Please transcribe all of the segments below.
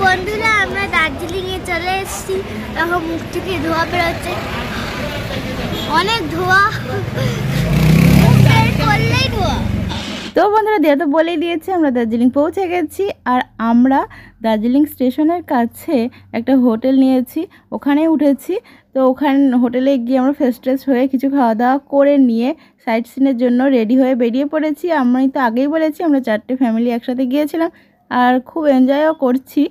বন্ধুরা আমরা দার্জিলিং এ চলে এসেছি। এখন মুখ থেকে ধোঁয়া বেরোচ্ছে, অনেক ধোঁয়া, করলেই ধোঁয়া। তো বন্ধুরা দিয়া তো বলেই দিয়েছে আমরা দার্জিলিং পৌঁছে গেছি। আর আমরা দার্জিলিং স্টেশনের কাছে একটা হোটেল নিয়েছি, ওখানে উঠেছি। তো ওখানে হোটেলে গিয়ে আমরা ফ্রেশ ট্রেশ হয়ে কিছু খাওয়া দাওয়া করে নিয়ে সাইট সিনের জন্য রেডি হয়ে বেরিয়ে পড়েছি। আমি তো আগেই বলেছি আমরা 4টে ফ্যামিলি একসাথে গিয়েছিলাম আর খুব এনজয়ও করছি।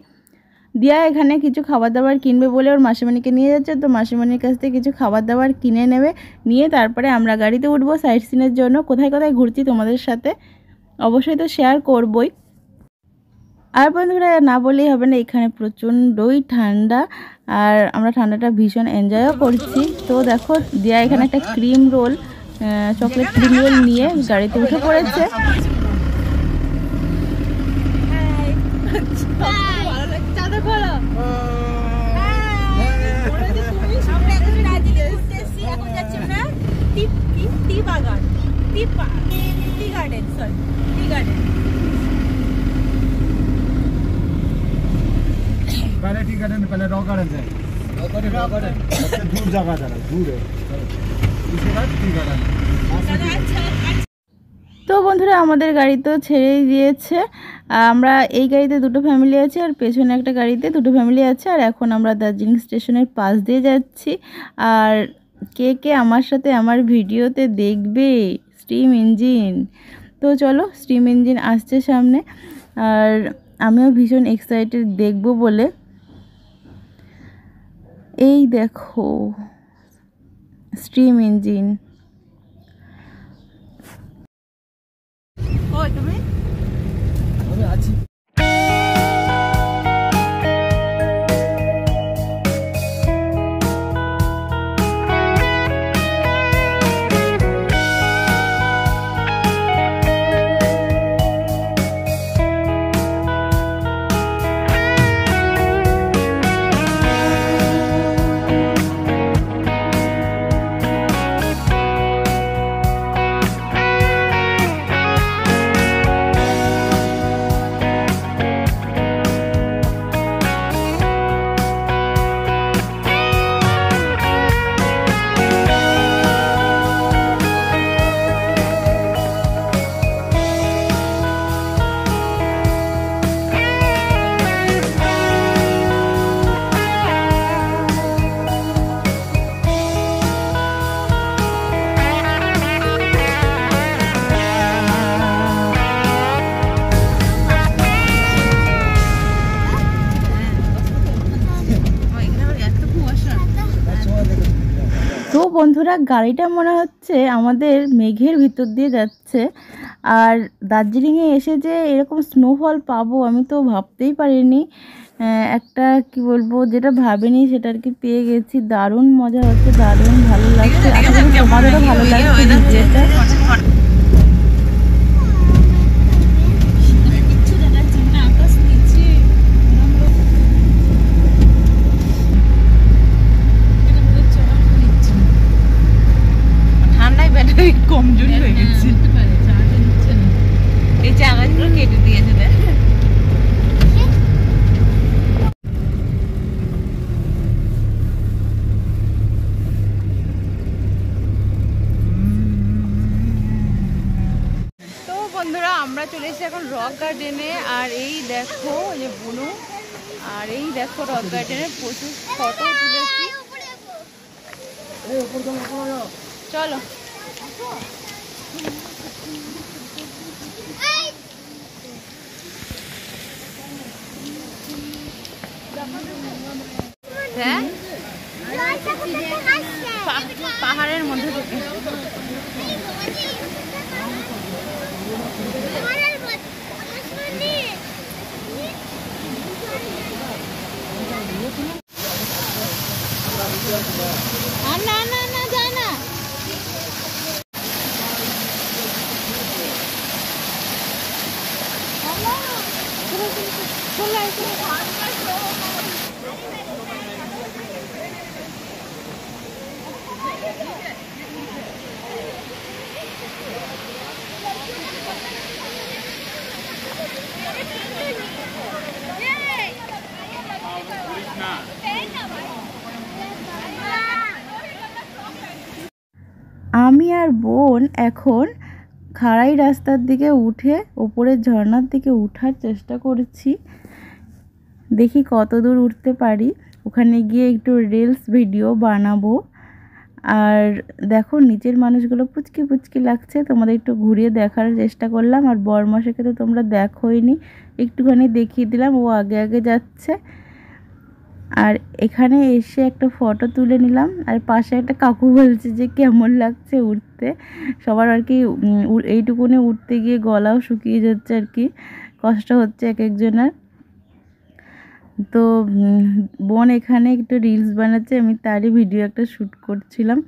দিয়া এখানে কিছু খাবার দাবার কিনবে বলে ওর মাসিমণিকে নিয়ে যাচ্ছে। তো মাসিমণির কাছ থেকে কিছু খাবার দাবার কিনে নেবে, নিয়ে তারপরে আমরা গাড়িতে উঠবো সাইট সিনের জন্য। কোথায় কোথায় ঘুরছি তোমাদের সাথে অবশ্যই তো শেয়ার করবই। আর বন্ধুরা না বলেই হবে না, এখানে প্রচণ্ডই ঠান্ডা আর আমরা ঠান্ডাটা ভীষণ এনজয়ও করছি। তো দেখো দিয়া এখানে একটা cream roll, chocolate cream roll নিয়ে গাড়িতে উঠে পড়েছে। पहले टी गार्डन, पहले रॉक गार्डन है। रॉक गार्डन सबसे दूर जगह है, दूर है। इसके बाद टी गार्डन। তো বন্ধুরা আমাদের গাড়ি তো ছেড়েই দিয়েছে। আমরা এই গাড়িতে দুটো ফ্যামিলি আছে আর পেছনে একটা গাড়িতে দুটো ফ্যামিলি আছে। আর এখন আমরা দার্জিলিং স্টেশনের পাশ দিয়ে যাচ্ছি। আর কে কে আমার সাথে আমার ভিডিওতে দেখবে স্টিম ইঞ্জিন, তো চলো স্টিম ইঞ্জিন আসছে সামনে। আর আমিও ভীষণ এক্সাইটেড দেখবো বলে। এই দেখো স্টিম ইঞ্জিন। তো বন্ধুরা গাড়িটা মনে হচ্ছে আমাদের মেঘের ভিতর দিয়ে যাচ্ছে। আর দার্জিলিংয়ে এসে যে এরকম স্নোফল পাবো আমি তো ভাবতেই পারিনি। একটা কি বলবো, যেটা ভাবিনি সেটা আর কি পেয়ে গেছি। দারুণ মজা হচ্ছে, দারুণ ভালো লাগছে। তোমাদেরও ভালো লাগছে ভিডিওটা। কমজোরি হয়ে গেছে, এই জায়গাগুলো কেটে দিয়েছে। তো বন্ধুরা আমরা চলে এসেছি এখন রক গার্ডেনে। আর এই দেখো যে বুনু, আর এই দেখো রক গার্ডেনে প্রচুর ফটো তুলেছি। চলো হ্যাঁ পাহাড়ের মধ্যে থেকে। না না না যায় না। আর বোন এখন খাড়াই রাস্তার দিকে উঠে ওপরের ঝর্ণার দিকে উঠার চেষ্টা করছি, দেখি কত দূর উঠতে পারি। ওখানে গিয়ে একটু রিলস ভিডিও বানাবো। আর দেখো নিচের মানুষগুলো পুচকি পুচকি লাগছে, তোমাদের একটু ঘুরিয়ে দেখার চেষ্টা করলাম। আর বরমশাইকে তো তোমরা দেখোইনি, একটুখানি দেখিয়ে দিলাম, ও আগে আগে যাচ্ছে। আর এখানে এসে একটা ফটো তুলে নিলাম। আর পাশে একটা কাকু বলছে যে কেমন লাগছে উঠতে। সবার আর কি এইটুকুনে উঠতে গিয়ে গলাও শুকিয়ে যাচ্ছে, আর কি কষ্ট হচ্ছে এক একজনের। তো বোন এখানে একটু রিলস বানাচ্ছে, আমি তারই ভিডিও একটা শ্যুট করছিলাম।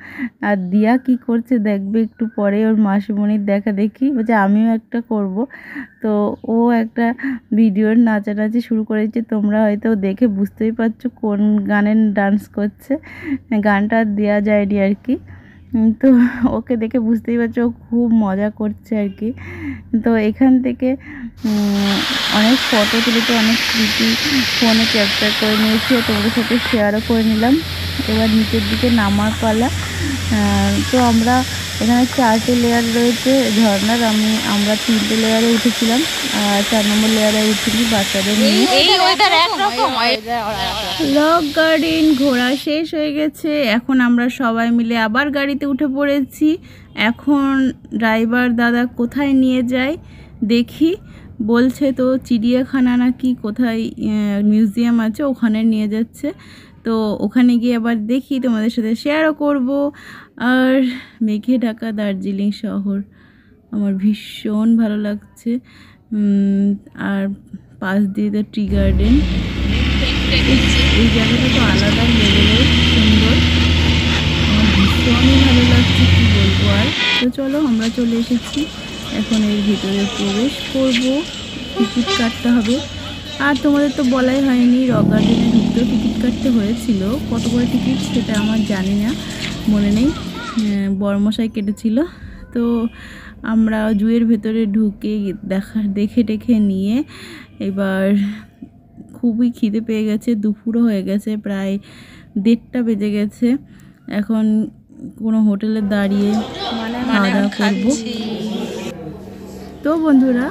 আর দিয়া কি করছে দেখবে একটু পরে, ওর মাসিমণির দেখা দেখি বলছে আমিও একটা করব। তো ও একটা ভিডিওর নাচানাচি শুরু করেছে, তোমরা হয়তো দেখে বুঝতেই পারছো কোন গানের ডান্স করছে, গানটা দেওয়া যায়নি আর কি। তো ওকে দেখে বুঝতেই পারছো ও খুব মজা করছে আর কি। তো এখান থেকে অনেক ফটো তুলেছে, অনেক স্মৃতি ফোনে ক্যাপচার করে নিয়েছি, তোমাদের সাথে শেয়ারও করে নিলাম। এবার নিচের দিকে নামার পালা। তো আমরা এখানে 4টে লেয়ার রয়েছে ঝর্ণার, আমরা 3টে লেয়ারে উঠেছিলাম, আর 4 নম্বর লেয়ারে উঠিনি বাচ্চাদের নিয়ে। রক গার্ডেন ঘোরা শেষ হয়ে গেছে, এখন আমরা সবাই মিলে আবার গাড়িতে উঠে পড়েছি। এখন ড্রাইভার দাদা কোথায় নিয়ে যায় দেখি, বলছে তো চিড়িয়াখানা নাকি কোথায় মিউজিয়াম আছে ওখানে নিয়ে যাচ্ছে। তো ওখানে গিয়ে আবার দেখি, তোমাদের সাথে শেয়ারও করব। আর মেঘে ঢাকা দার্জিলিং শহর আমার ভীষণ ভালো লাগছে। আর পাশ দিয়ে তো টি গার্ডেন, এই জায়গাটা তো আলাদা লেভেলের সুন্দর, আমার ভীষণই ভালো লাগছে, কী বলবো আর। তো চলো আমরা চলে এসেছি, এখন এর ভিতরে প্রবেশ করব, টিকিট কাটতে হবে। আর তোমাদের তো বলাই হয়নি, রক গার্ডেনে ঢুকতেও টিকিট কাটতে হয়েছিল, কত করে টিকিট সেটা আমার জানি না, মনে নেই, বরমশাই কেটেছিল। তো আমরা জুয়ের ভেতরে ঢুকে দেখে টেখে নিয়ে এবার খুবই খিদে পেয়ে গেছে, দুপুরও হয়ে গেছে, প্রায় 1:30 বেজে গেছে। এখন কোনো হোটেলে দাঁড়িয়ে খাওয়া দাওয়া করবো। তো বন্ধুরা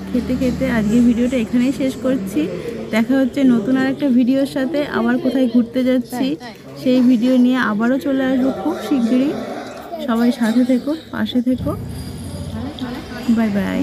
খেতে খেতে আজকের ভিডিওটা এখানেই শেষ করছি। দেখা হচ্ছে নতুন আর একটা ভিডিওর সাথে, আবার কোথায় ঘুরতে যাচ্ছি সেই ভিডিও নিয়ে আবারও চলে আসবো খুব শিগগিরই। সবাই সাথে থেকো, পাশে থেকো, বাই বাই।